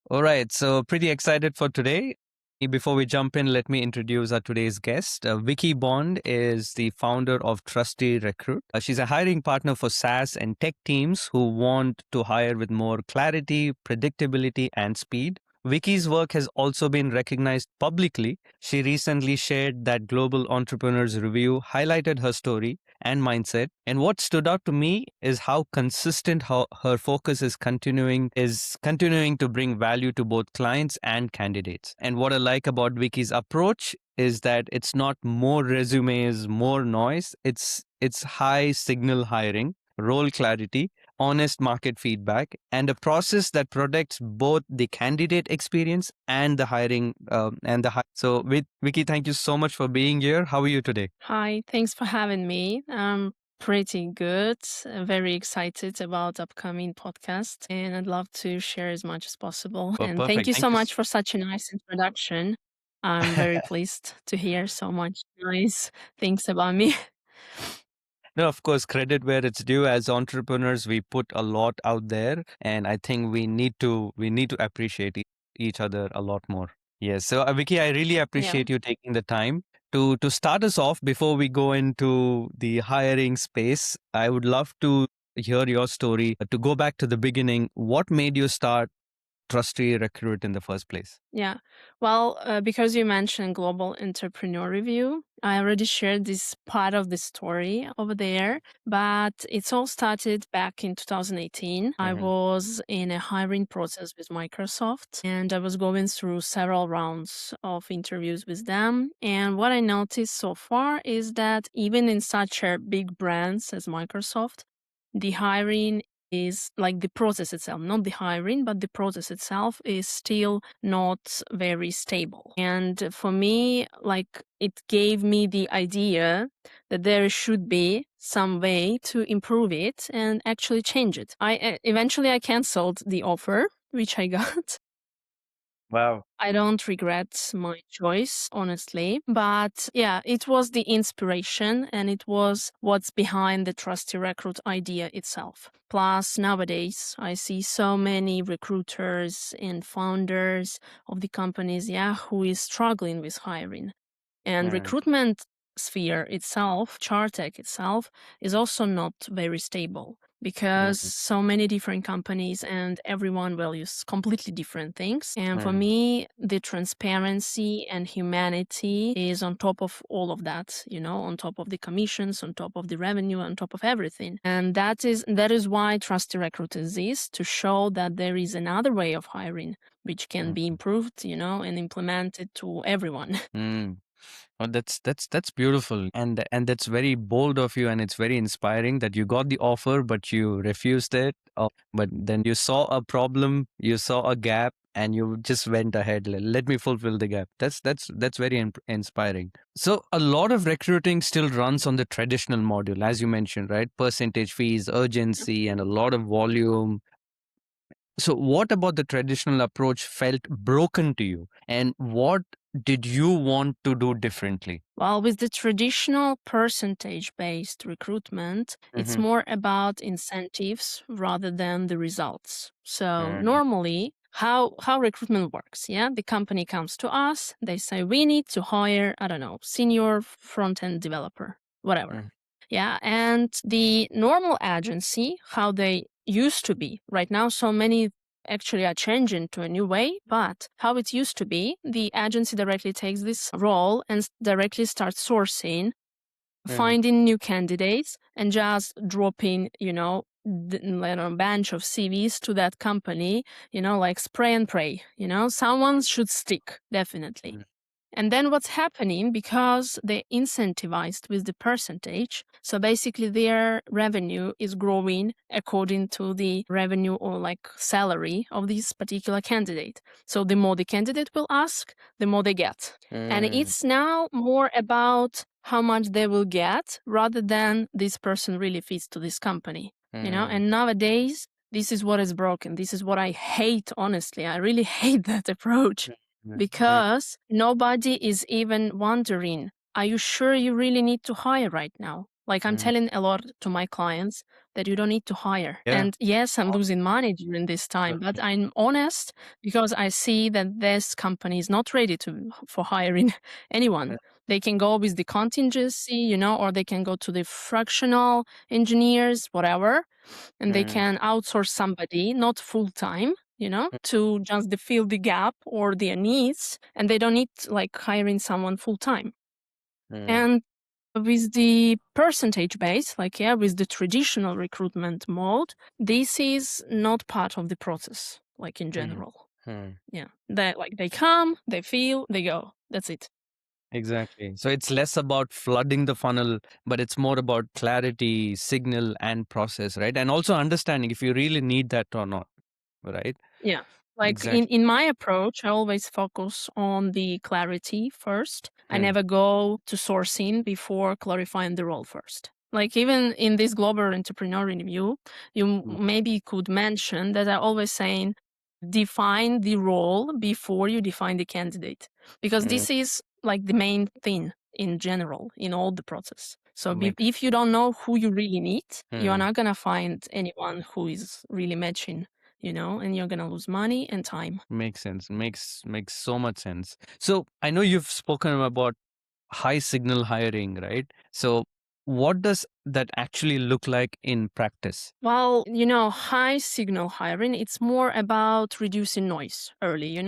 All right, so pretty excited for today. Before we jump in, let me introduce our today's guest. Vikki Bond is the founder of TrustyRecruit. She's a hiring partner for SaaS and tech teams who want to hire with more clarity, predictability, and speed. Vicky's work has also been recognized publicly. She recently shared that Global Entrepreneurs Review highlighted her story and mindset. And what stood out to me is how consistent her focus is continuing to bring value to both clients and candidates. And what I like about Vicky's approach is that it's not more resumes, more noise. It's high signal hiring, role clarity, honest market feedback, and a process that protects both the candidate experience and the hiring So, with Vicky, thank you so much for being here. How are you today? Hi, thanks for having me. I'm pretty good. Very excited about upcoming podcast, and I'd love to share as much as possible. Oh, And thank perfect. you Thank so you. much for such a nice introduction. I'm very pleased to hear so much nice things about me. No, of course, credit where it's due. As entrepreneurs, we put a lot out there, and I think we need to appreciate each other a lot more. Yes. So, Vicky, I really Yeah. appreciate you taking the time to start us off. Before we go into the hiring space, I would love to hear your story. To go back to the beginning, what made you start Trusty Recruit in the first place? Yeah. Well, because you mentioned Global Entrepreneur Review, I already shared this part of the story over there, but it's all started back in 2018. I Mhm. was in a hiring process with Microsoft and I was going through several rounds of interviews with them. And what I noticed so far is that even in such a big brands as Microsoft, the hiring is like the process itself, not the hiring, but the process itself is still not very stable. And for me, like it gave me the idea that there should be some way to improve it and actually change it. I eventually I canceled the offer which I got. Wow. I don't regret my choice, honestly. But yeah, it was the inspiration and it was what's behind the Trusty Recruit idea itself. Plus, nowadays, I see so many recruiters and founders of the companies, yeah, who is struggling with hiring. And Mm, recruitment sphere itself, Chartech itself, is also not very stable because mm, so many different companies and everyone values completely different things. And for mm, me, the transparency and humanity is on top of all of that, on top of the commissions, on top of the revenue, on top of everything. And that is why Trusty Recruit exists, to show that there is another way of hiring which can be mm, improved, and implemented to everyone. mm. Oh, that's beautiful, and that's very bold of you, and it's very inspiring that you got the offer, but you refused it. But then you saw a problem, you saw a gap, and you just went ahead. Let me fulfill the gap. That's very inspiring. So a lot of recruiting still runs on the traditional module, as you mentioned, right? Percentage fees, urgency, and a lot of volume. So, what about the traditional approach felt broken to you, and what did you want to do differently? Well, with the traditional percentage based recruitment, it's Mm-hmm. more about incentives rather than the results. So, Mm, normally, how recruitment works, yeah? The company comes to us, they say, we need to hire, I don't know, senior front end developer, whatever. mm, Yeah. And the normal agency, how they used to be right now, so many actually are changing to a new way, but how it used to be, the agency directly takes this role and directly starts sourcing, mm, finding new candidates and just dropping, bunch of CVs to that company, like spray and pray, someone should stick, definitely. mm, And then what's happening, because they're incentivized with the percentage, so basically their revenue is growing according to the revenue or like salary of this particular candidate. So the more the candidate will ask, the more they get. And mm, it's now more about how much they will get rather than this person really fits to this company. mm, And nowadays, this is what is broken. This is what I hate, honestly. I really hate that approach mm, mm, because nobody is even wondering, are you sure you really need to hire right now? Like I'm Mm. telling a lot to my clients that you don't need to hire. Yeah. And yes, I'm losing money during this time, but I'm honest because I see that this company is not ready for hiring anyone. They can go with the contingency, or they can go to the fractional engineers, whatever, and they Mm. can outsource somebody, not full time, to just fill the gap or their needs, and they don't need like hiring someone full time. Mm. And with the percentage base, with the traditional recruitment mode, this is not part of the process, like in Mm. general. Mm. Yeah. They come, they feel, they go. That's it. Exactly. So it's less about flooding the funnel, but it's more about clarity, signal, and process, right? And also understanding if you really need that or not, right? Yeah. Like Exactly. in my approach, I always focus on the clarity first. I Hmm. never go to sourcing before clarifying the role first. Like even in this global entrepreneur review, you Mm. maybe could mention that I always saying define the role before you define the candidate, because Mm. this is like the main thing in general in all the process. So Makes, if you don't know who you really need, you are hmm. not gonna find anyone who is really matching, and you're gonna lose money and time. Makes sense. Makes so much sense. So I know you've spoken about high signal hiring, right? So what does that actually look like in practice? Well, high signal hiring, it's more about reducing noise early.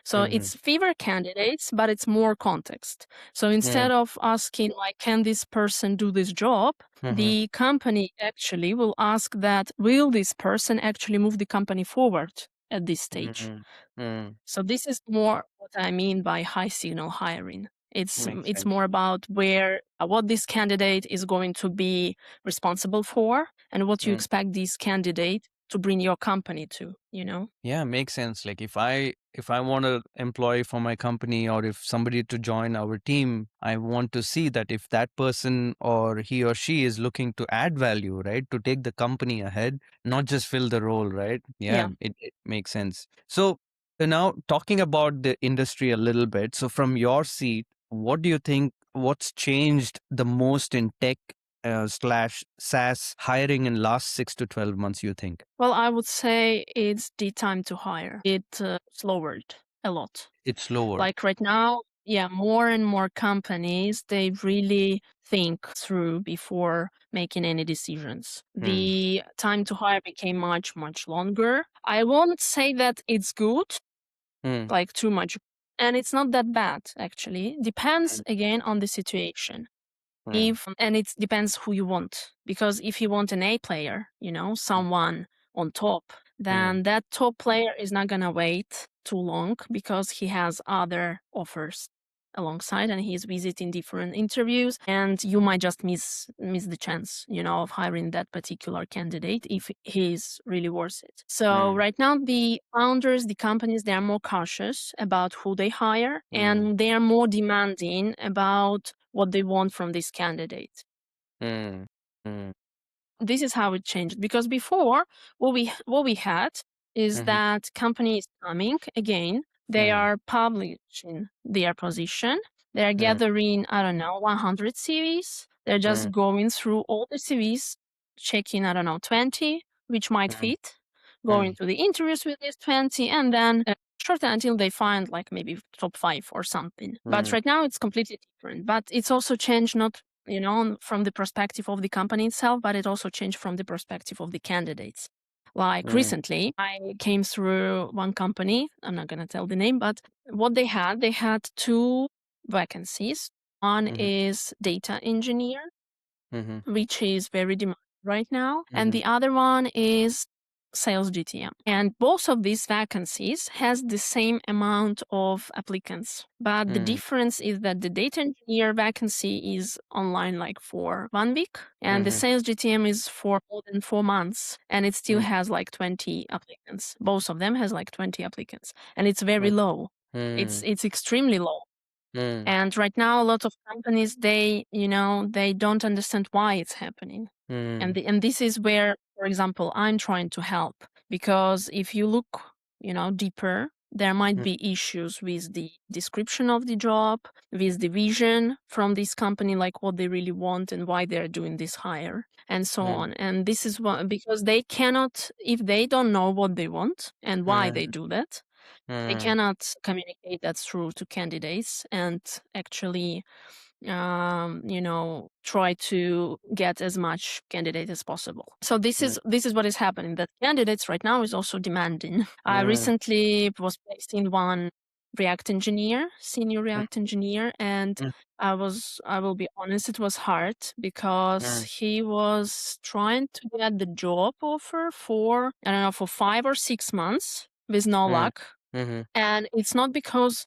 So Mm-hmm. it's fewer candidates, but it's more context. So instead of asking, like, can this person do this job? Mm-hmm. The company actually will ask that, will this person actually move the company forward at this stage? Mm-hmm. So this is more what I mean by high signal hiring. It's Makes it's sense. more about what this candidate is going to be responsible for and what you expect this candidate to bring your company to. Yeah, makes sense. Like if I want an employee for my company or if somebody to join our team, I want to see that if that person or he or she is looking to add value, right? To take the company ahead, not just fill the role, right? Yeah, Yeah. it makes sense. So now talking about the industry a little bit. So from your seat, what do you think what's changed the most in tech slash SaaS hiring in last 6 to 12 months, you think? Well, I would say it's the time to hire. It lowered a lot. It's lower. Like right now, yeah, more and more companies, they really think through before making any decisions. Hmm. The time to hire became much, much longer. I won't say that it's good, Mm, like too much, and it's not that bad, actually. Depends mm, again on the situation. mm, And it depends who you want, because if you want an A player, someone on top, mm, then that top player is not going to wait too long because he has other offers alongside and he's visiting different interviews, and you might just miss the chance of hiring that particular candidate if he's really worth it. So mm, right now the founders, the companies, they are more cautious about who they hire, mm, and they are more demanding about what they want from this candidate. mm, mm, This is how it changed, because before what we had is mhm, that companies coming again, they mm, are publishing their position, they are mm, gathering, I don't know, 100 CVs, they're mm, just going through all the CVs, checking, I don't know, 20 which might mm, fit, going mm, to the interviews with these 20, and then shorten until they find like maybe top 5 or something. But mm, right now it's completely different, but it's also changed, not from the perspective of the company itself, but it also changed from the perspective of the candidates. Like mm, recently, I came through one company, I'm not going to tell the name, but what they had two vacancies. One mhm, is data engineer, mhm, which is very demanded right now. And mhm, the other one is sales GTM. And both of these vacancies has the same amount of applicants. But the mm, difference is that the data engineer vacancy is online like for 1 week, and the mhm, sales GTM is for more than 4 months, and it still mm, has like 20 applicants. Both of them has like 20 applicants, and it's very low. mm, It's extremely low. mm, And right now, a lot of companies, they don't understand why it's happening. And mm, and this is where, for example, I'm trying to help, because if you look, deeper There might be issues with the description of the job, with the vision from this company, like what they really want and why they're doing this hire, and so on. And this is what, because they cannot, if they don't know what they want and why they do that, they cannot communicate that through to candidates and actually try to get as much candidate as possible. So this is what is happening, that candidates right now is also demanding. I recently was placed in one senior React engineer, and I will be honest, it was hard because he was trying to get the job offer for, I don't know, for 5 or 6 months with no luck. And it's not because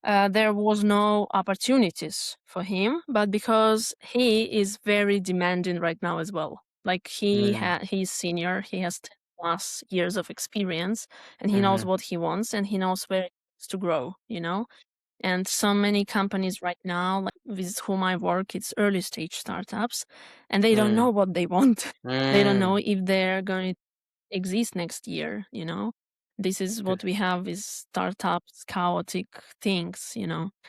there was no opportunities for him, but because he is very demanding right now as well. Like he's senior, he has 10 plus years of experience, and he knows what he wants, and he knows where he wants to grow, And so many companies right now, like with whom I work, it's early stage startups, and they don't know what they want. They don't know if they're going to exist next year, This is what we have is startups, chaotic things,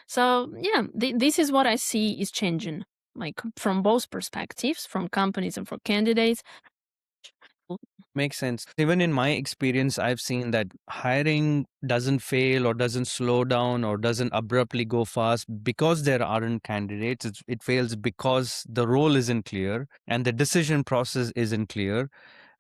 So yeah, this is what I see is changing, like from both perspectives, from companies and for candidates. Makes sense. Even in my experience, I've seen that hiring doesn't fail or doesn't slow down or doesn't abruptly go fast because there aren't candidates. It fails because the role isn't clear and the decision process isn't clear,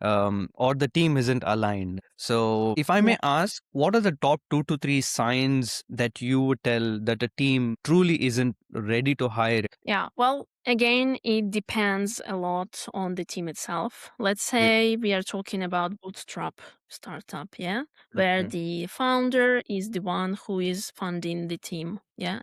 or the team isn't aligned. So, if I may ask, what are the top 2 to 3 signs that you would tell that a team truly isn't ready to hire? Yeah, well, again, it depends a lot on the team itself. Let's say we are talking about bootstrap startup, where the founder is the one who is funding the team,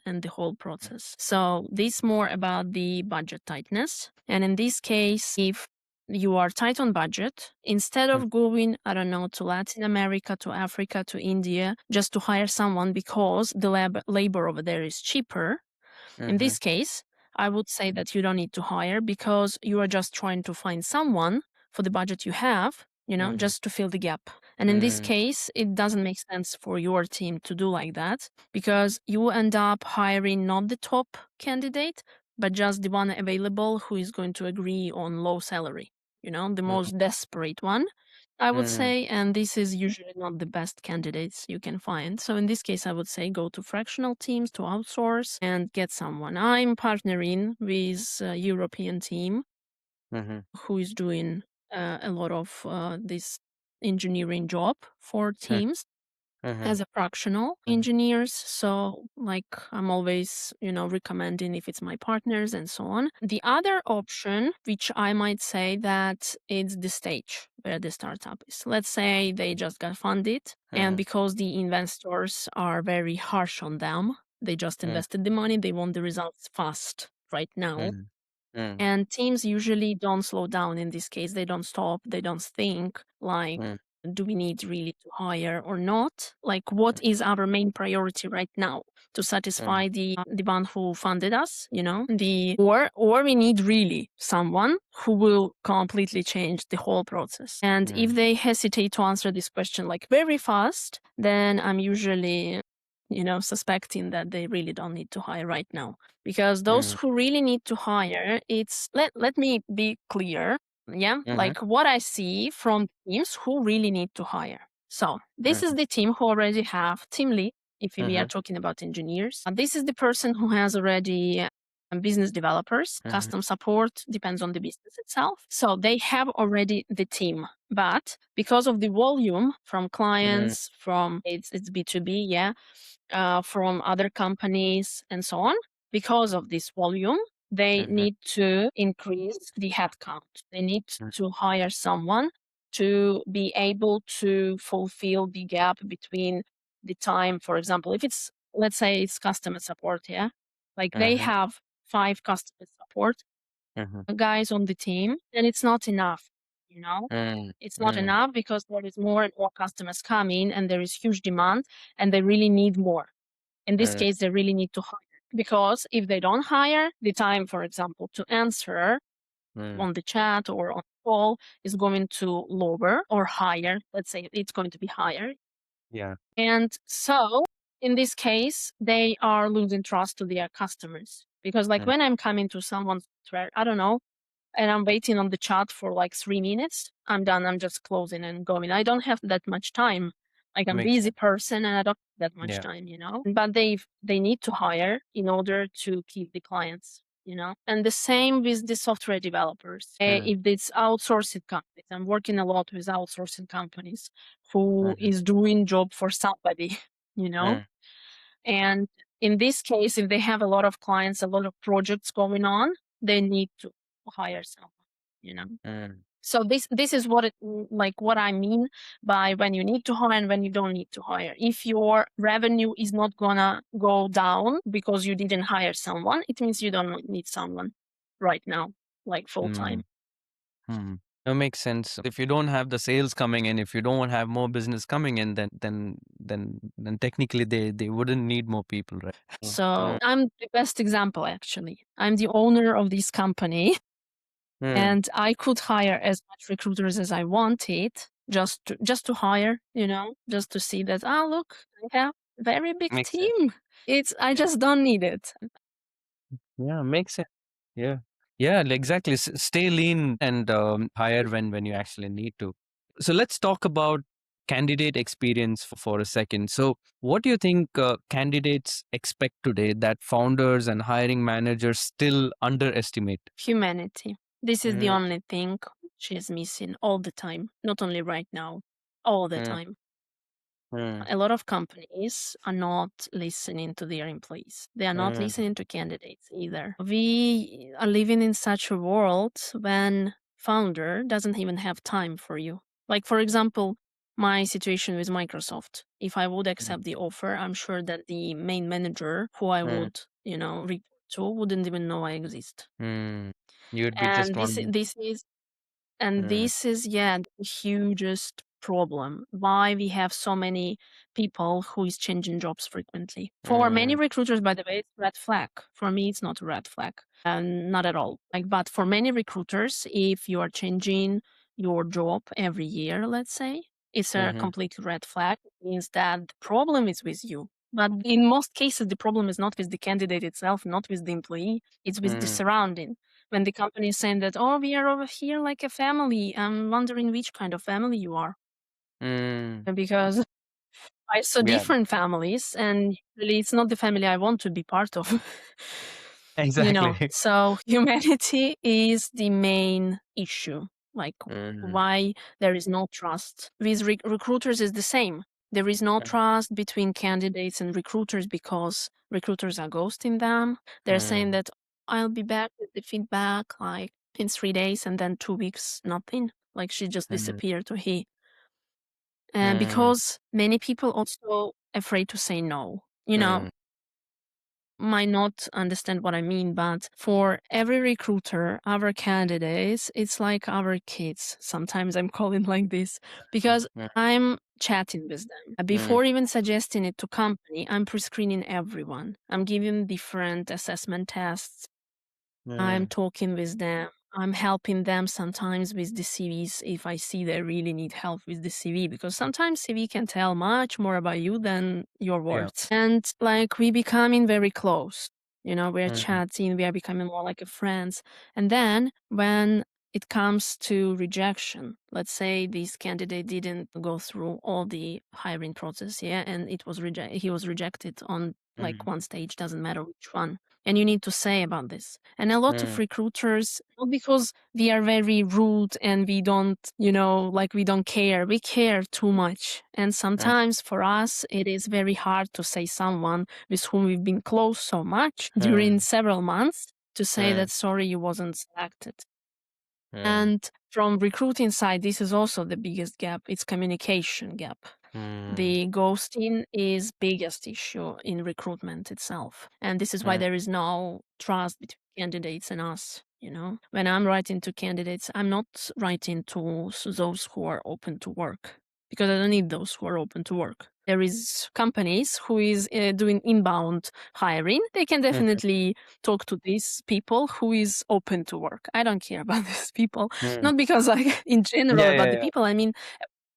and the whole process. So this more about the budget tightness. And in this case, if you are tight on budget, instead of going, I don't know, to Latin America, to Africa, to India, just to hire someone because the labor over there is cheaper, in this case, I would say that you don't need to hire because you are just trying to find someone for the budget you have, just to fill the gap. And in this case, it doesn't make sense for your team to do like that because you end up hiring not the top candidate, but just the one available who is going to agree on low salary, the most desperate one. I would say, and this is usually not the best candidates you can find. So in this case, I would say go to fractional teams to outsource and get someone. I'm partnering with a European team who is doing a lot of this engineering job for teams as a fractional engineers. So like I'm always, recommending if it's my partners and so on. The other option, which I might say that it's the stage where the startup is. Let's say they just got funded and because the investors are very harsh on them, they just invested the money, they want the results fast right now. And teams usually don't slow down in this case. They don't stop. They don't think like, do we need really to hire or not? Like, what is our main priority right now to satisfy the one who funded us? Or we need really someone who will completely change the whole process. And if they hesitate to answer this question like very fast, then I'm usually suspecting that they really don't need to hire right now. Because those who really need to hire, let me be clear. Like what I see from teams who really need to hire. So this is the team who already have team lead, if we are talking about engineers. This is the person who has already business developers, custom support, depends on the business itself. So they have already the team. But because of the volume from clients, from it's B2B, from other companies and so on, because of this volume, they need to increase the headcount. They need to hire someone to be able to fulfill the gap between the time, for example, if it's, let's say it's customer support, like they have 5 customer support guys on the team, and it's not enough, It's not enough because there is more and more customers coming and there is huge demand and they really need more. In this case, they really need to hire because if they don't hire, the time, for example, to answer on the chat or on call is going to lower or higher. Let's say it's going to be higher. Yeah. And so in this case, they are losing trust to their customers because like Mm. when I'm coming to someone's software, I don't know, and I'm waiting on the chat for like 3 minutes, I'm done. I'm just closing and going. I don't have that much time. Like I'm a Makes busy sense. person and I don't have that much Yeah. time. But they need to hire in order to keep the clients. And the same with the software developers. Mm. If it's outsourcing companies, I'm working a lot with outsourcing companies who Mhm. is doing job for somebody, you know. Mm. And in this case, if they have a lot of clients, a lot of projects going on, they need to hire someone. Mm. So this is what I mean by when you need to hire and when you don't need to hire. If your revenue is not gonna go down because you didn't hire someone, it means you don't need someone right now, like full time. Mm. Mm. That makes sense. If you don't have the sales coming in, if you don't have more business coming in, then technically they wouldn't need more people, right? So I'm the best example actually. I'm the owner of this company. Mm. And I could hire as much recruiters as I wanted, just to hire, just to see that, look, I have a very big Makes sense. team. I just don't need it. Yeah, makes sense. Yeah. Yeah, exactly. Stay lean and hire when you actually need to. So let's talk about candidate experience for a second. So what do you think candidates expect today that founders and hiring managers still underestimate? Humanity. This is the Mm. only thing which is missing all the time, not only right now, all the Mm. time. Mm. A lot of companies are not listening to their employees. They are not Mm. listening to candidates either. We are living in such a world when founder doesn't even have time for you. Like for example, my situation with Microsoft. If I would accept the offer, I'm sure that the main manager who I Mm. would, report to wouldn't even know I exist. Mm. You'd be just And this one. this is and Mm. this is, yeah, the hugest problem. Why we have so many people who is changing jobs frequently. For many Mm. recruiters, by the way, it's a red flag. For me, it's not a red flag. And not at all. But for many recruiters, if you are changing your job every year, let's say, it's a Mhm. complete red flag. It means that the problem is with you. But in most cases, the problem is not with the candidate itself, not with the employee. It's with the Mm. surrounding. When the company is saying that, we are over here like a family, I'm wondering which kind of family you are. Mm. Because I saw Yeah, different families, and really it's not the family I want to be part of. exactly. So humanity is the main issue. Like Mm. why there is no trust. With recruiters is the same. There is no trust between candidates and recruiters because recruiters are ghosting them. They're saying Mm. that I'll be back with the feedback like in 3 days and then 2 weeks, nothing. Like she just Mm. disappeared to he. And Mm. because many people also afraid to say no. Mm. Might not understand what I mean, but for every recruiter, our candidates, it's like our kids. Sometimes I'm calling like this because Mm. I'm chatting with them. Mm. Before even suggesting it to company, I'm pre-screening everyone. I'm giving different assessment tests. I'm Mm. talking with them. I'm helping them sometimes with the CVs if I see they really need help with the CV, because sometimes CV can tell much more about you than your Yeah. words. And like we becoming very close. We're Mm. chatting, we are becoming more like a friends. And then when it comes to rejection, let's say this candidate didn't go through all the hiring process, yeah, and he was rejected on like Mm. one stage, doesn't matter which one. And you need to say about this. And a lot of Mm. recruiters, not because we are very rude and we don't, like we don't care, we care too much. And Mm. sometimes for us, it is very hard to say someone with whom we've been close so much during Mm. several months to say Mm. that sorry, you wasn't selected. Mm. And from recruiting side, this is also the biggest gap. It's communication gap. Mm. The ghosting is biggest issue in recruitment itself. And this is why Mm. there is no trust between candidates and us. When I'm writing to candidates, I'm not writing to those who are open to work because I don't need those who are open to work. There is companies who is doing inbound hiring. They can Mm. definitely talk to these people who is open to work. I don't care about these people. Mm. Not because like in general Yeah, about yeah, the yeah. people. I mean,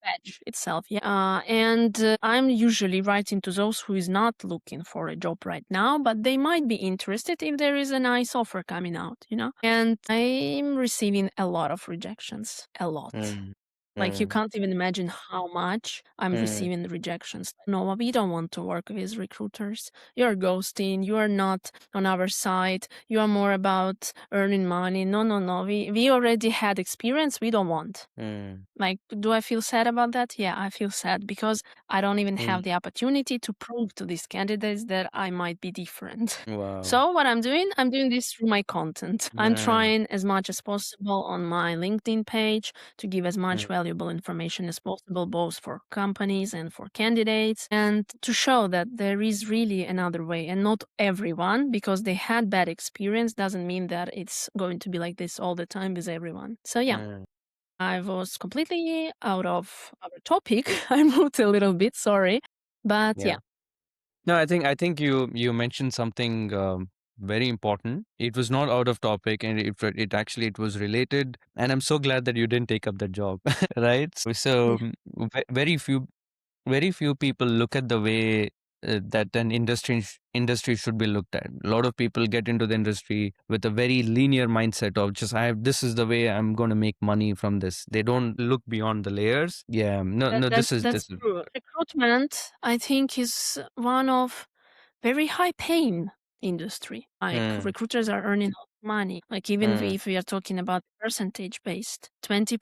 badge itself. Yeah. And I'm usually writing to those who is not looking for a job right now, but they might be interested if there is a nice offer coming out. And I'm receiving a lot of rejections, a lot. Mm, Like you mm, can't even imagine how much I'm mm, receiving rejections. No, we don't want to work with recruiters. You're ghosting. You are not on our side. You are more about earning money. No, no, no. We already had experience. We don't want. mm, Like, do I feel sad about that? Yeah, I feel sad because I don't even mm. have the opportunity to prove to these candidates that I might be different. Wow. So what I'm doing this through my content. I'm Mm, trying as much as possible on my LinkedIn page to give as much mm, valuable information as possible, both for companies and for candidates, and to show that there is really another way. And not everyone, because they had bad experience, doesn't mean that it's going to be like this all the time with everyone. So yeah. mm. I was completely out of our topic. I moved a little bit, sorry. But Yeah. yeah, No, I think you mentioned something very important. It was not out of topic, and it actually it was related. And I'm so glad that you didn't take up that job, right? So yeah. very few people look at the way that an industry should be looked at. A lot of people get into the industry with a very linear mindset of just I have this is the way I'm going to make money from this. They don't look beyond the layers. Yeah, no, That, no, that's this that's is true. Recruitment, I think, is one of very high paying industry. Like mm, recruiters are earning a lot of money. Like even mm, if we are talking about percentage based,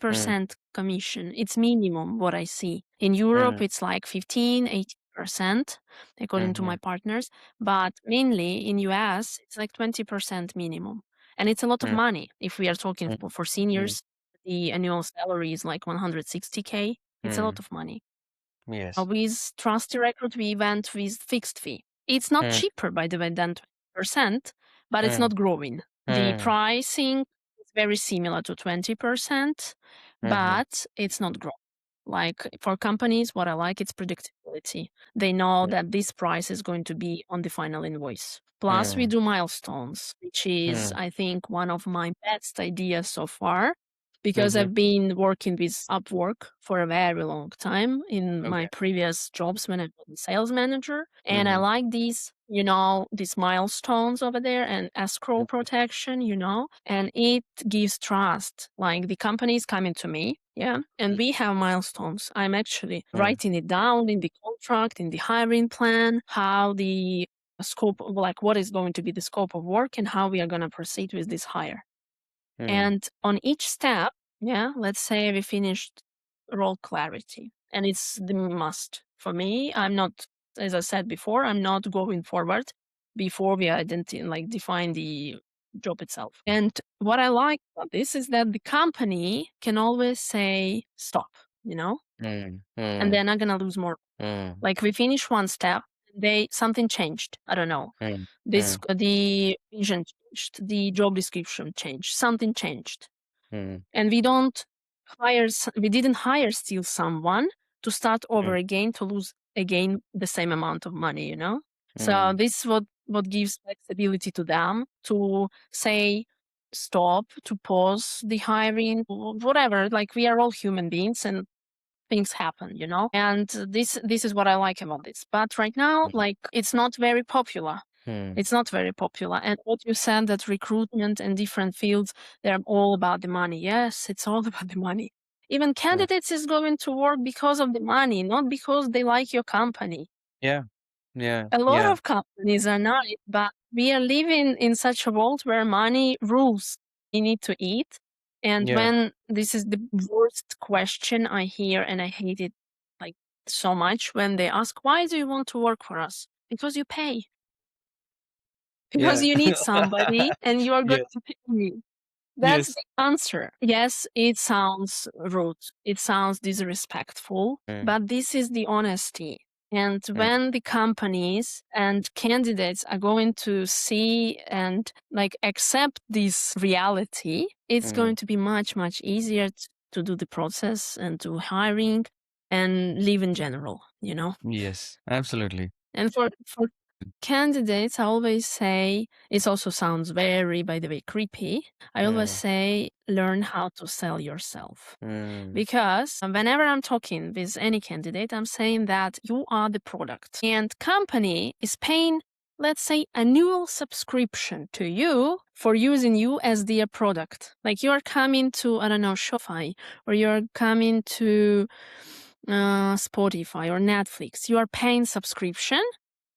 mm, 20% commission, it's minimum what I see. In Europe, mm, it's like 15, 18%, according to my mm, partners. But mainly in US, it's like 20% minimum. And it's a lot of mm, money. If we are talking mm, for mm, seniors, the annual salary is like 160K. It's a lot mm. of money. Yes. With TrustyRecruit, we went with fixed fee. It's not Mm, cheaper, by the way, than 20%, but it's mm, not growing. The mm, pricing is very similar to 20%, mhm, but it's not growing. Like for companies, what I like is predictability. They know mm, that this price is going to be on the final invoice. Plus, we mm, do milestones, which is, mm, I think, one of my best ideas so far because mhm. I've been working with Upwork for a very long time in my Okay. previous jobs when I was a sales manager. And I Mhm, like these milestones over there and escrow mhm, protection, and it gives trust. Like the company is coming to me, yeah, and we have milestones. I'm actually mm, writing it down in the contract, in the hiring plan, how the scope, like what is going to be the scope of work and how we are going to proceed with this hire. mm, And on each step, yeah, let's say we finished role clarity, and it's the must for me. I'm not, as I said before, I'm not going forward before we define the job itself. And what I like about this is that the company can always say stop, mm, and mm, they're not gonna lose more. mm, Like we finish one step, something changed. I don't know. mm, This mm, the vision changed, the job description changed, something changed, mm, and we didn't hire still someone to start over mm, again to lose again the same amount of money. So mm. this is what gives flexibility to them to say stop, to pause the hiring, whatever. Like we are all human beings and things happen. And this is what I like about this. But right now, Mhm, like it's not very popular. mm. It's not very popular. And what you said, that recruitment and different fields, they're all about the money. Yes, it's all about the money. Even Mm. candidates is going to work because of the money, not because they like your company. Yeah, yeah, A lot yeah, of companies are not, but we are living in such a world where money rules. We need to eat. And yeah. when this is the worst question I hear, and I hate it like so much when they ask, why do you want to work for us? Because you pay. Because Yeah. you need somebody and you are going Yes, to pay me. That's yes. the answer. Yes, it sounds rude. It sounds disrespectful, Mm, but this is the honesty. And mm, when the companies and candidates are going to see and like accept this reality, it's mm. going to be much, much easier to do the process and do hiring and live in general. Yes, absolutely. And for Candidates, I always say, it also sounds very, by the way, creepy. I always Mm, say, learn how to sell yourself. mm, Because whenever I'm talking with any candidate, I'm saying that you are the product and company is paying, let's say, annual subscription to you for using you as their product. Like you're coming to, I don't know, Shopify, or you're coming to Spotify or Netflix. You are paying subscription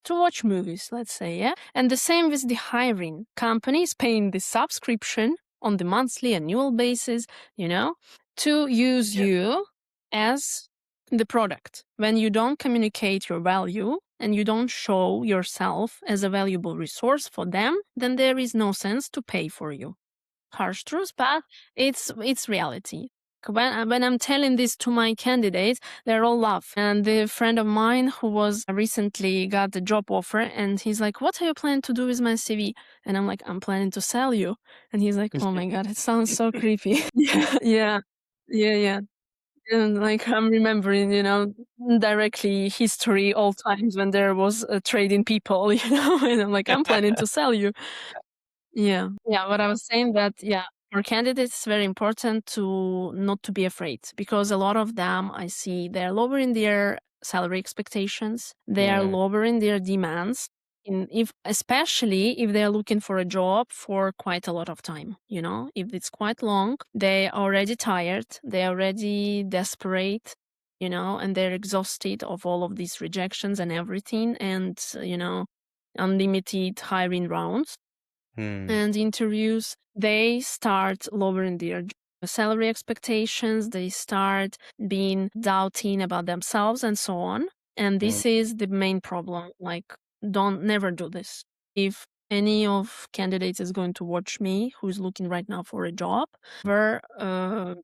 to watch movies, let's say, yeah? And the same with the hiring. Companies paying the subscription on the monthly, annual basis, you know, to use yeah. you as the product. When you don't communicate your value and you don't show yourself as a valuable resource for them, then there is no sense to pay for you. Harsh truth, but it's reality. When I'm telling this to my candidates, they're all laugh. And the friend of mine who was recently got the job offer, and he's like, "What are you planning to do with my CV?" And I'm like, "I'm planning to sell you." And he's like, "Oh my god, it sounds so creepy." Yeah, yeah, yeah, yeah. And like I'm remembering, directly history, all times when there was trading people, and I'm like, "I'm planning to sell you." Yeah. Yeah, what I was saying that, yeah, for candidates, it's very important to not to be afraid because a lot of them I see they're lowering their salary expectations, they are Mm, lowering their demands in if especially if they're looking for a job for quite a lot of time, if it's quite long, they are already tired, they're already desperate, and they're exhausted of all of these rejections and everything and, unlimited hiring rounds mm, and interviews, they start lowering their salary expectations, they start being doubting about themselves and so on. And mm, this is the main problem. Like, don't never do this. If any of candidates is going to watch me who's looking right now for a job, never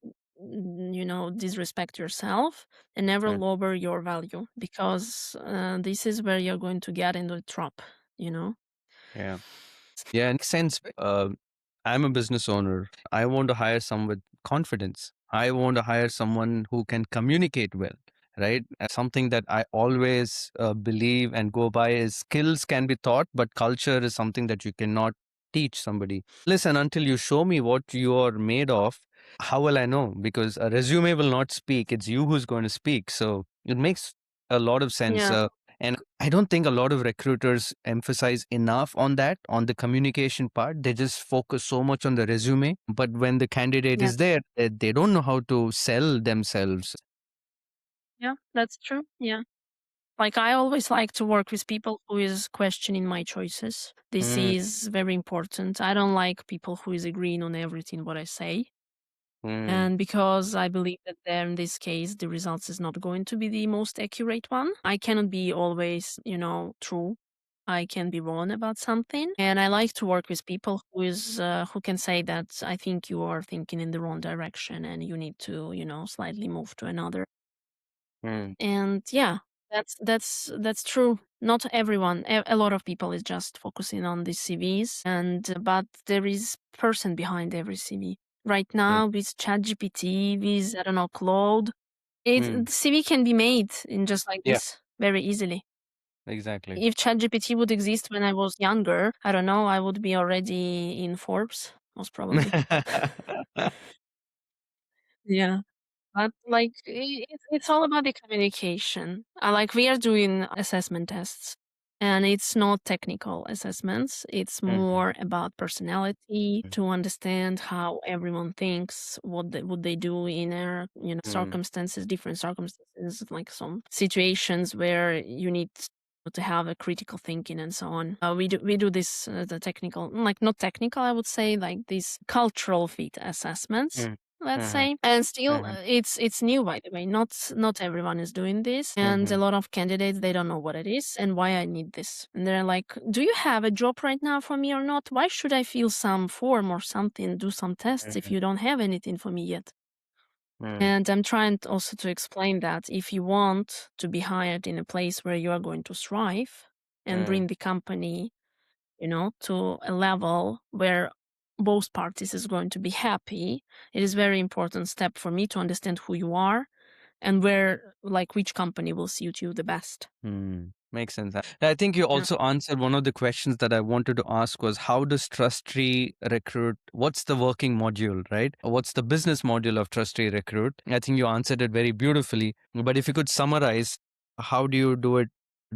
disrespect yourself and never mm, lower your value because this is where you're going to get into the trap, you know? yeah. Yeah, in a sense, I'm a business owner. I want to hire someone with confidence. I want to hire someone who can communicate well, right? Something that I always believe and go by is skills can be taught, but culture is something that you cannot teach somebody. Listen, until you show me what you are made of, how will I know? Because a resume will not speak. It's you who's going to speak. So it makes a lot of sense. Yeah. And I don't think a lot of recruiters emphasize enough on that, on the communication part. They just focus so much on the resume. But when the candidate Yeah. is there, they don't know how to sell themselves. Yeah, that's true. Yeah. Like I always like to work with people who is questioning my choices. This Mm, is very important. I don't like people who is agreeing on everything what I say. mm, And because I believe that there in this case the results is not going to be the most accurate one. I cannot be always, true. I can be wrong about something. And I like to work with people who can say that I think you are thinking in the wrong direction and you need to, slightly move to another. mm, And yeah, that's true. Not everyone, a lot of people is just focusing on the CVs, and but there is person behind every CV. Right mm, now with ChatGPT, with I don't know Claude, mm. the CV can be made in just like Yeah, this very easily. exactly. If ChatGPT would exist when I was younger, I don't know, I would be already in Forbes, most probably. Yeah. But like it's all about the communication. Like we are doing assessment tests, and it's not technical assessments. It's Mhm, more about personality to understand how everyone thinks, what would they do in a mm, circumstances, different circumstances, like some situations where you need to have a critical thinking and so on. We do this the technical, like not technical, I would say, like these cultural fit assessments, mm, let's mhm, say. And still mhm, it's new, by the way. Not everyone is doing this, and a mhm, lot of candidates, they don't know what it is and why I need this, and they're like, do you have a job right now for me or not? Why should I fill some form or something, do some tests if mhm, you don't have anything for me yet? mm, And I'm trying also to explain that if you want to be hired in a place where you are going to thrive and mm, bring the company, to a level where both parties is going to be happy, it is very important step for me to understand who you are and where, like, which company will suit you the best. mm. Makes sense. I think you Yeah. also answered one of the questions that I wanted to ask was how does Trustee Recruit, what's the working module, right? What's the business module of Trustee Recruit? I think you answered it very beautifully. But if you could summarize, how do you do it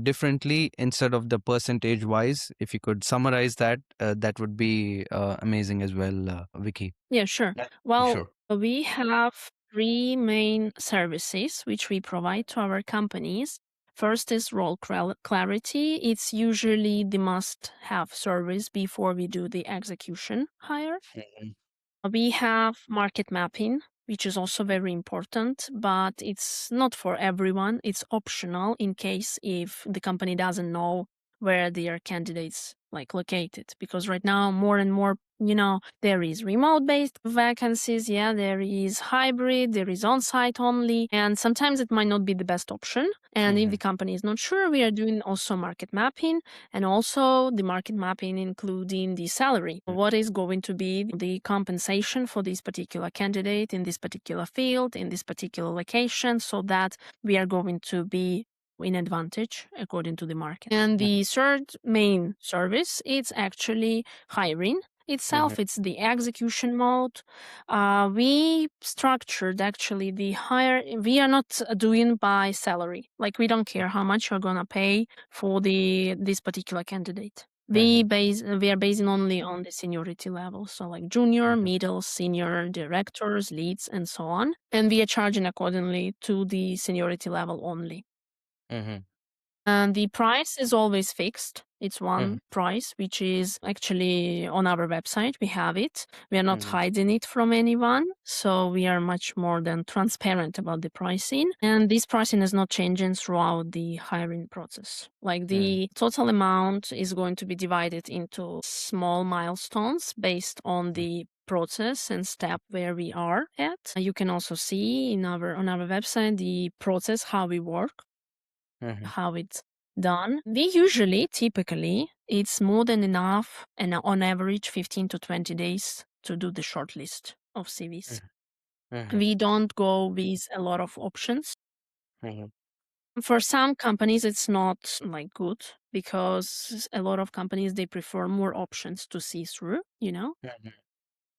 differently instead of the percentage wise? If you could summarize that, that would be amazing as well, Vicky. Yeah, sure. Yeah. Well, Sure. we have three main services which we provide to our companies. First is role clarity. It's usually the must have service before we do the execution hire. Mhm. We have market mapping, which is also very important, but it's not for everyone. It's optional in case if the company doesn't know where their candidates like located. Because right now, more and more, there is remote based vacancies. Yeah, there is hybrid, there is on site only. And sometimes it might not be the best option. And if the Mhm. company is not sure, we are doing also market mapping and also the market mapping, including the salary. What is going to be the compensation for this particular candidate in this particular field, in this particular location, so that we are going to be in advantage according to the market. And the third main service, it's actually hiring itself. Mhm. It's the execution mode. We structured actually the hire. We are not doing by salary. Like we don't care how much you're gonna pay for this particular candidate. Mhm. We are basing only on the seniority level, so like junior, Mhm. middle, senior, directors, leads, and so on. And we are charging accordingly to the seniority level only. Mhm. And the price is always fixed. It's Mhm. one price, which is actually on our website. We have it. We are not Mhm. hiding it from anyone. So we are much more than transparent about the pricing. And this pricing is not changing throughout the hiring process. Like Mhm. the total amount is going to be divided into small milestones based on the process and step where we are at. You can also see on our website the process, how we work, Mhm. how it's done. We usually, typically, it's more than enough, and on average, 15 to 20 days to do the shortlist of CVs. Mhm. Mhm. We don't go with a lot of options. Mhm. For some companies, it's not like good because a lot of companies they prefer more options to see through. Mhm.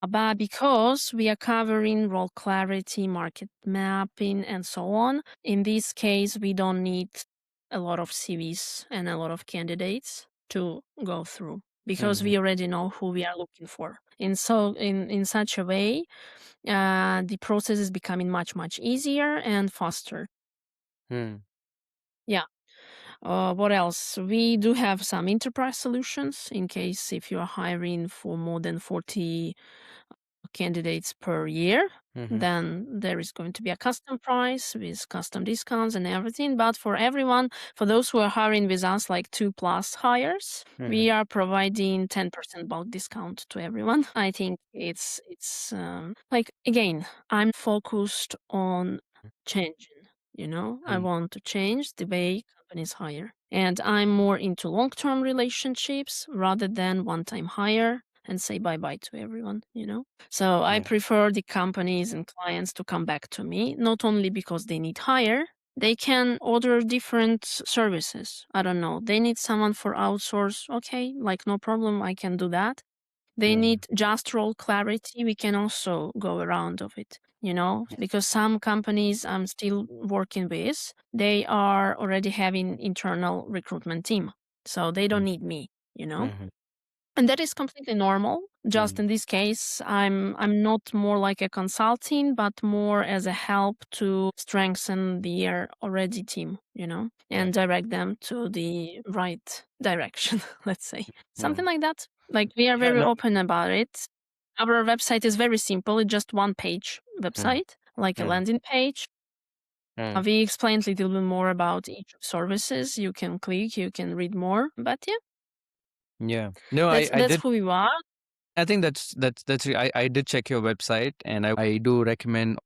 But because we are covering role clarity, market mapping, and so on, in this case, we don't need a lot of CVs and a lot of candidates to go through because Mhm. we already know who we are looking for. And so, in such a way, the process is becoming much, much easier and faster. Mhm. Yeah. What else? We do have some enterprise solutions in case if you are hiring for more than 40 candidates per year, Mhm. then there is going to be a custom price with custom discounts and everything. But for everyone, for those who are hiring with us, like 2+ hires, Mhm. we are providing 10% bulk discount to everyone. I think it's like again, I'm focused on changing. I Mhm. want to change the way companies hire, and I'm more into long-term relationships rather than one-time hire and say bye bye to everyone. So I Mhm. prefer the companies and clients to come back to me, not only because they need hire, they can order different services. I don't know. They need someone for outsource. Okay, like no problem, I can do that. They Mhm. need just role clarity. We can also go around of it, because some companies I'm still working with, they are already having internal recruitment team. So they don't need me. Mhm. And that is completely normal. Just Mhm. in this case, I'm not more like a consulting, but more as a help to strengthen their already team, Yeah. and direct them to the right direction, let's say. Mhm. Something like that. Like we are Yeah. very No. open about it. Our website is very simple. It's just one page Mhm. website, like a Mhm. landing page. Mhm. We explained a little bit more about each services. You can click, you can read more. But yeah, Yeah. No, I that's did. who we are. I think I did check your website, and I do recommend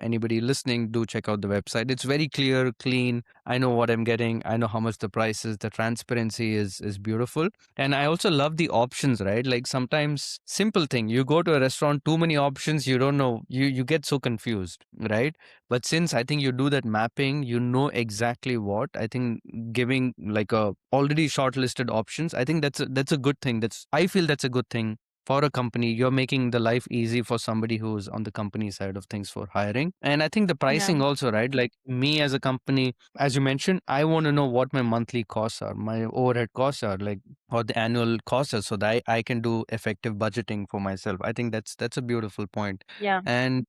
Anybody listening, do check out the website. It's very clear, clean. I know what I'm getting. I know how much the price is. The transparency is beautiful. And I also love the options, right? Like sometimes simple thing, you go to a restaurant, too many options, you don't know, you get so confused, right? But since I think you do that mapping, you know exactly what. I think giving like a already shortlisted options, I think that's a good thing. I feel that's a good thing for a company. You're making the life easy for somebody who's on the company side of things for hiring. And I think the Yeah. pricing also, right? Like me as a company, as you mentioned, I want to know what my monthly costs are, my overhead costs are, like, or the annual costs are, so that I can do effective budgeting for myself. I think that's a beautiful point. Yeah. And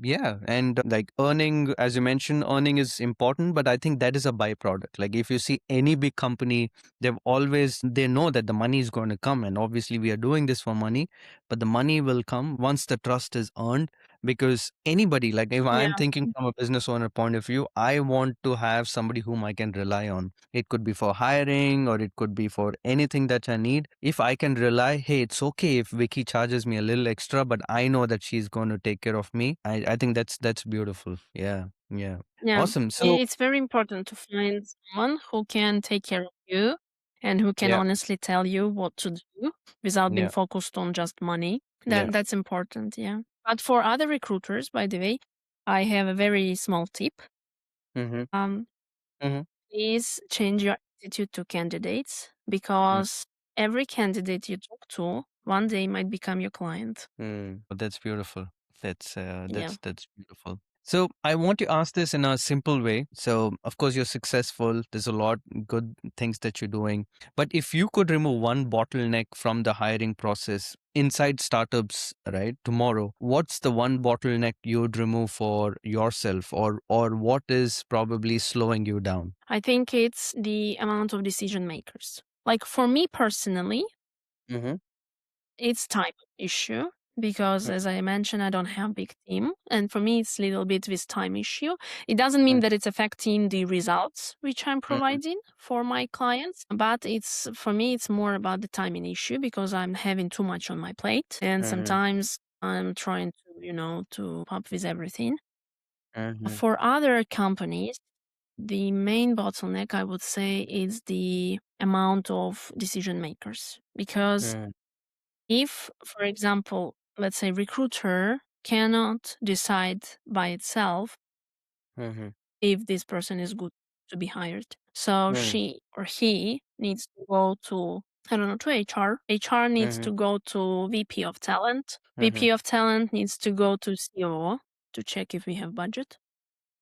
yeah, and like earning, as you mentioned, earning is important, but I think that is a byproduct. Like if you see any big company, they know that the money is going to come, and obviously we are doing this for money, but the money will come once the trust is earned. Because anybody, like if I'm Yeah. thinking from a business owner point of view, I want to have somebody whom I can rely on. It could be for hiring, or it could be for anything that I need. If I can rely, hey, it's okay if Vicky charges me a little extra, but I know that she's going to take care of me. I think that's beautiful. Yeah, yeah, Yeah. awesome. So It's very important to find someone who can take care of you and who can yeah, honestly tell you what to do without being yeah, focused on just money. yeah. That's important, yeah. But for other recruiters, by the way, I have a very small tip. Mm-hmm. Um, Mm-hmm. Please change your attitude to candidates Mm-hmm. because every candidate you talk to one day might become your client. Oh, that's beautiful. That's Yeah. that's beautiful. So I want to ask this in a simple way. So of course you're successful. There's a lot good things that you're doing. But if you could remove one bottleneck from the hiring process inside startups, right, tomorrow, what's the one bottleneck you'd remove for yourself, or what is probably slowing you down? I think it's the amount of decision makers. Like for me personally, Mm-hmm. it's time issue because as I mentioned, I don't have big team. And for me, it's a little bit this time issue. It doesn't mean that it's affecting the results which I'm Mm-hmm. providing for my clients, but it's for me, it's more about the timing issue because I'm having too much on my plate. And Mm-hmm. sometimes I'm trying to, to up with everything. Mm-hmm. For other companies, the main bottleneck, I would say, is the amount of decision makers. Because if, for example, let's say recruiter cannot decide by itself Mm-hmm. if this person is good to be hired. So she or he needs to go to, I don't know, to HR. HR needs Mm-hmm. to go to VP of talent. Mm-hmm. VP of talent needs to go to COO to check if we have budget.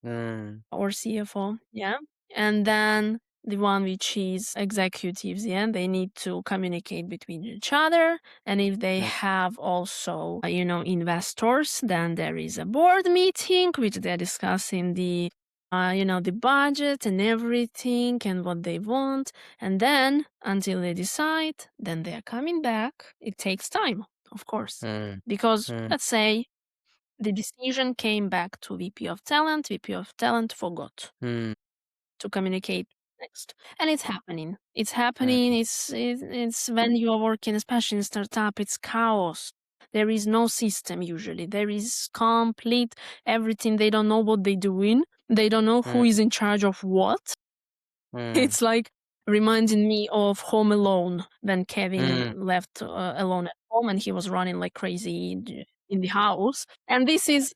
Mm-hmm. Or CFO, yeah. And then the one which is executives, yeah, they need to communicate between each other. And if they have also, investors, then there is a board meeting which they're discussing the budget and everything and what they want. And then until they decide, then they're coming back. It takes time, of course, because Mm-hmm. let's say the decision came back to VP of Talent. VP of Talent forgot to communicate next, and it's happening. It's happening. It's when you are working, especially in startup. It's chaos. There is no system usually. There is complete everything. They don't know what they're doing. They don't know who is in charge of what. Mm-hmm. It's like reminding me of Home Alone when Kevin Mm-hmm. left alone at home and he was running like crazy in the house. And this is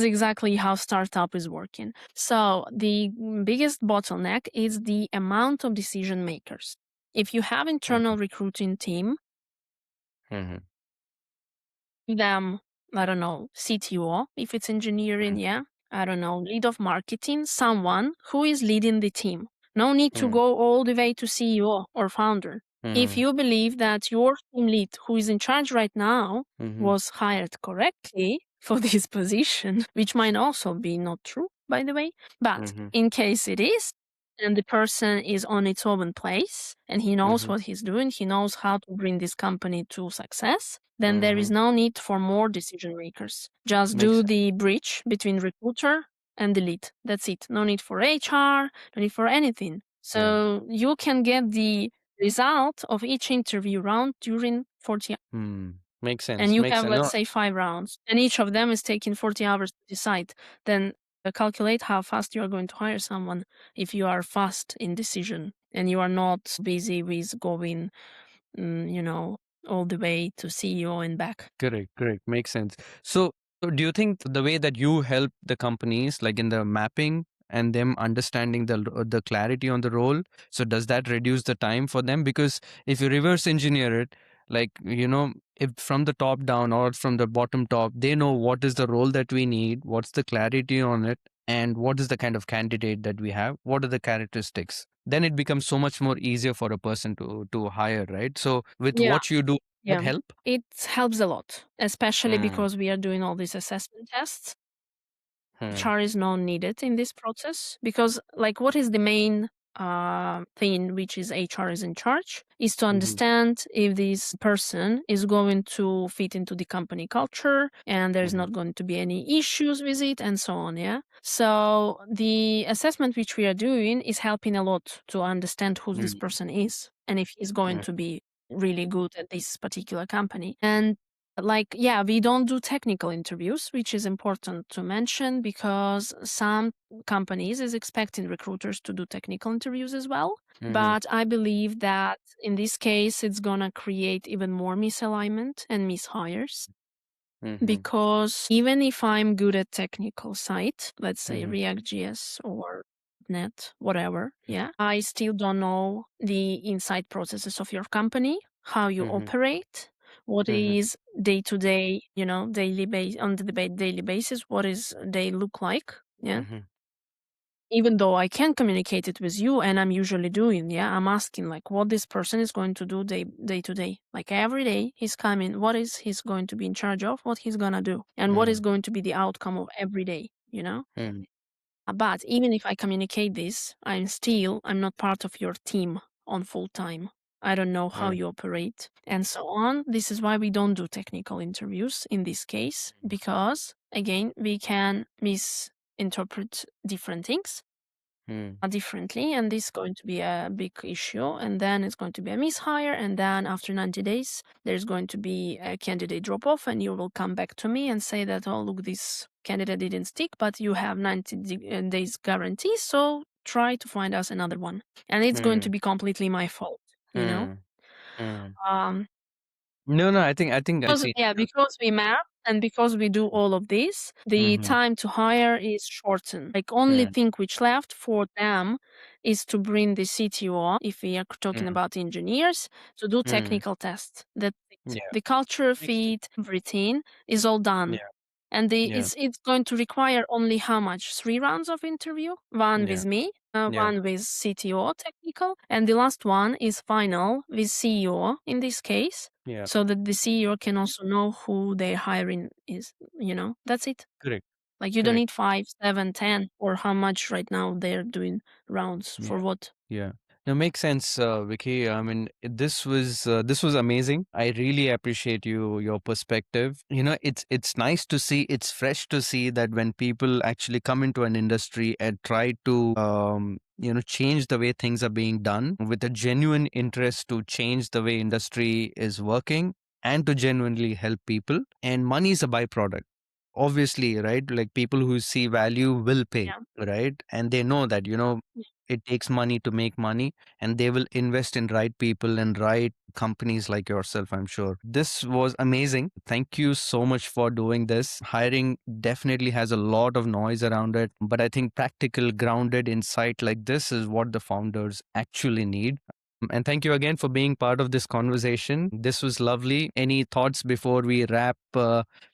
exactly how startup is working. So the biggest bottleneck is the amount of decision makers. If you have internal recruiting team, Mm-hmm. them, I don't know, CTO, if it's engineering, yeah. I don't know, lead of marketing, someone who is leading the team. No need to go all the way to CEO or founder. If Mm-hmm. you believe that your team lead, who is in charge right now, Mm-hmm. was hired correctly for this position, which might also be not true, by the way, but Mhm, in case it is, and the person is on its own place and he knows mhm, what he's doing, he knows how to bring this company to success, then there is mhm. no need for more decision makers. Just Makes do sense. the bridge between recruiter and the lead. That's it. No need for HR, no need for anything. Yeah. So you can get the result of each interview round during 40 hours. Hmm. Makes and sense. you Makes have, sense. let's No, say, 5 rounds, and each of them is taking 40 hours to decide, then calculate how fast you are going to hire someone if you are fast in decision and you are not busy with going, you know, all the way to CEO and back. correct, correct. Makes sense. So do you think the way that you help the companies, like in the mapping and them understanding the clarity on the role, so does that reduce the time for them? Because if you reverse engineer it, like, if from the top down or from the bottom top, they know what is the role that we need, what's the clarity on it, and what is the kind of candidate that we have, what are the characteristics. Then it becomes so much more easier for a person to hire, right? So with Yeah. what you do, that Yeah. help? It helps a lot, especially Mm. because we are doing all these assessment tests. Hmm. HR is not needed in this process because, like, what is the main thing which is HR is in charge is to Mhm. understand if this person is going to fit into the company culture and there's Mhm. not going to be any issues with it and so on. Yeah. So the assessment which we are doing is helping a lot to understand who this Mm. person is and if he's going Mm. to be really good at this particular company. And like, yeah, we don't do technical interviews, which is important to mention because some companies is expecting recruiters to do technical interviews as well. Mhm. But I believe that in this case, it's gonna create even more misalignment and mishires Mhm. because even if I'm good at technical side, let's say Mhm. React.js or net, whatever, yeah, I still don't know the inside processes of your company, how you Mhm. operate, what Mhm. is day to day, daily base on the daily basis, what is they look like, yeah. Mhm. Even though I can communicate it with you, and I'm usually doing, yeah, I'm asking like what this person is going to do day to day. Like every day he's coming, what is he's going to be in charge of, what he's gonna do, and what is Mm. going to be the outcome of every day, you know? Mm. But even if I communicate this, I'm not part of your team on full time. I don't know how Mm. you operate and so on. This is why we don't do technical interviews in this case, because again, we can misinterpret different things Mm. differently, and this is going to be a big issue. And then it's going to be a mishire, and then after 90 days, there's going to be a candidate drop off, and you will come back to me and say that, oh, look, this candidate didn't stick, but you have 90 days guarantee, so try to find us another one. And it's going to Mm. be completely my fault, you know? Mm. Mm. Um, No, no, I think I because see. yeah, because we map and because we do all of this, the Mhm. time to hire is shortened. Like only Mm. thing which left for them is to bring the CTO, if we are talking Mm. about engineers, to do Mm. technical tests. That's it. Yeah. The culture Makes sense. fit, everything is all done. Yeah. And Yeah. it's going to require only how much? 3 rounds of interview? One Yeah. with me, Yeah. one with CTO technical, and the last one is final with CEO in this case, Yeah. so that the CEO can also know who they're hiring is, That's it. Correct. Like you don't Correct. need 5, 7, 10, or how much right now they're doing rounds for Yeah. what? Yeah. No, makes sense, Vicky. I mean, this was amazing. I really appreciate your perspective. It's nice to see. It's fresh to see that when people actually come into an industry and try to change the way things are being done with a genuine interest to change the way industry is working and to genuinely help people. And money is a byproduct, obviously, right? Like people who see value will pay, Yeah. right? And they know that Yeah. it takes money to make money, and they will invest in right people and right companies like yourself, I'm sure. This was amazing. Thank you so much for doing this. Hiring definitely has a lot of noise around it, but I think practical, grounded insight like this is what the founders actually need. And thank you again for being part of this conversation. This was lovely. Any thoughts before we wrap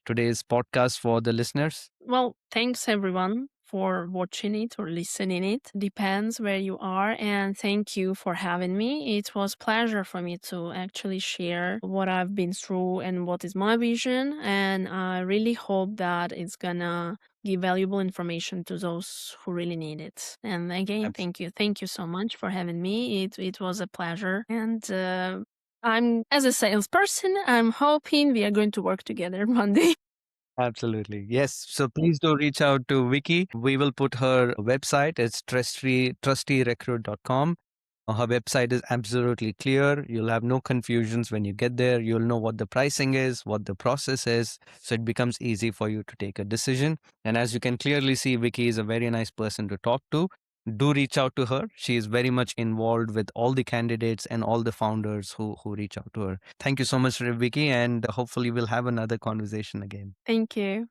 today's podcast for the listeners? Well, thanks everyone for watching it or listening it. Depends where you are, and thank you for having me. It was pleasure for me to actually share what I've been through and what is my vision, and I really hope that it's gonna give valuable information to those who really need it. And again, thank you. Thank you so much for having me. It was a pleasure. And I'm as a salesperson, I'm hoping we are going to work together one day. Absolutely. Yes. So please do reach out to Vicky. We will put her website. It's trustyrecruit.com. Her website is absolutely clear. You'll have no confusions when you get there. You'll know what the pricing is, what the process is. So it becomes easy for you to take a decision. And as you can clearly see, Vikki is a very nice person to talk to. Do reach out to her. She is very much involved with all the candidates and all the founders who reach out to her. Thank you so much, Vikki, and hopefully we'll have another conversation again. Thank you.